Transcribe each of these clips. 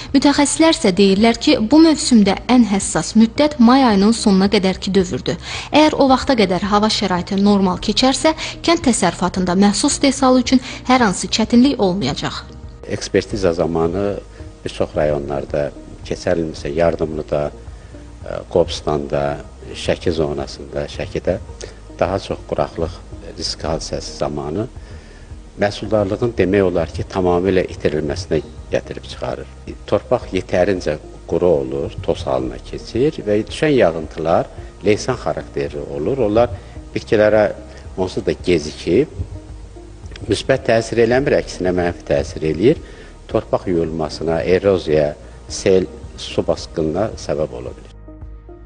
Mütəxəssislər isə deyirlər ki, bu mövsümdə ən həssas müddət may ayının sonuna qədərki dövrdür. Əgər o vaxta qədər hava şəraiti normal keçərsə, kənd təsərrüfatında məhsul istehsalı üçün hər hansı çətinlik olmayacaq. Ekspertiza zamanı bir çox rayonlarda, keçərilmişsə Yardımlıda, Qobustanda, Şəki zonasında, Şəkidə daha çox quraqlıq risk hadisəsi zamanı məhsuldarlığın demək olar ki, tamamilə itirilməsinə gətirib çıxarır. Torpaq yetərincə quru olur, toz halına keçir və düşən yağıntılar leysan xarakterli olur. Onlar bitkilərə onsuz da gecikib, müsbət təsir eləmir, əksinə mənfi təsir eləyir. Torpaq yuyulmasına, eroziyaya, sel, su basqınına səbəb ola bilir.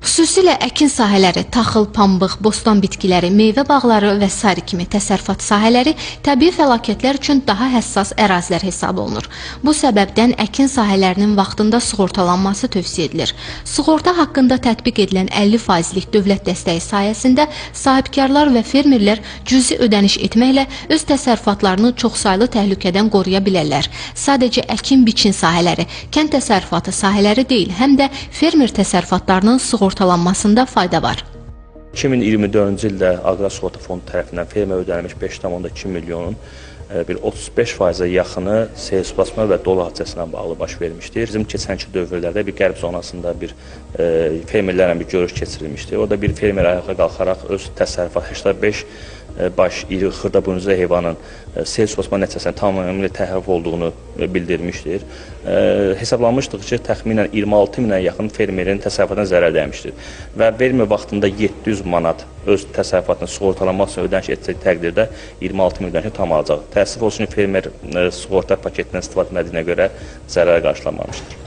Xüsusilə əkin sahələri, taxıl, pambıq, bostan bitkiləri, meyvə bağları və s. kimi təsərrüfat sahələri təbii fəlakətlər üçün daha həssas ərazilər hesab olunur. Bu səbəbdən əkin sahələrinin vaxtında sığortalanması tövsiyə edilir. Sığorta haqqında tətbiq edilən 50%lik dövlət dəstəyi sayəsində sahibkarlar və fermerlər cüzi ödəniş etməklə öz təsərrüfatlarını çoxsaylı təhlükədən qoruya bilərlər. Sadəcə əkin-biçin sahələri, kənd təsərrüfatı sahələri deyil, həm də fermer təsərrüfatlarının sığortalanmasında fayda var. 2024-cü ildə Aqrar Sığorta Fondu tərəfindən fermerə ödənilmiş 5,2 milyonun bir 35%-ə yaxını sel su basma və dolu hadisəsinə bağlı baş vermişdir. Bizim keçənki dövrlərdə bir qərb zonasında bir fermerlərlə bir görüş keçirilmişdir. Orada bir fermer ayağa qalxaraq öz təsərrüfat 85 baş iri xırda buynuzlu heyvanın sel su basma nəticəsində tamamilə təhrif olduğunu bildirmişdir. Hesablanmışdır ki, təxminən 26 minə yaxın fermerin təsərrüfatına zərər dəymişdir və vermə vaxtında 700 manat öz təsərrüfatını sığortalanmaq üçün ödəniş etsək təqdirdə 26 min ödənişi tam alacaq. Təəssüf olsun ki, fermer sığorta paketindən istifadə etmədiyinə görə zərər qarşılanmamışdır.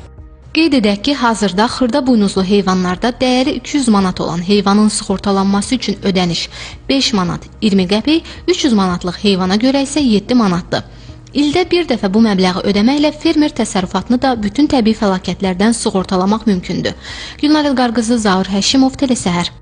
Qeyd edək ki, hazırda xırda buynuzlu heyvanlarda dəyəri 200 manat olan heyvanın sığortalanması üçün ödəniş 5 manat 20 qəpik, 300 manatlıq heyvana görə isə 7 manatdır. İldə bir dəfə bu məbləği ödəməklə fermer təsərrüfatını da bütün təbii fəlakətlərdən sığortalamaq mümkündür. Gülnar İlqar qızı, Zaur Həşimov, Telesəhər.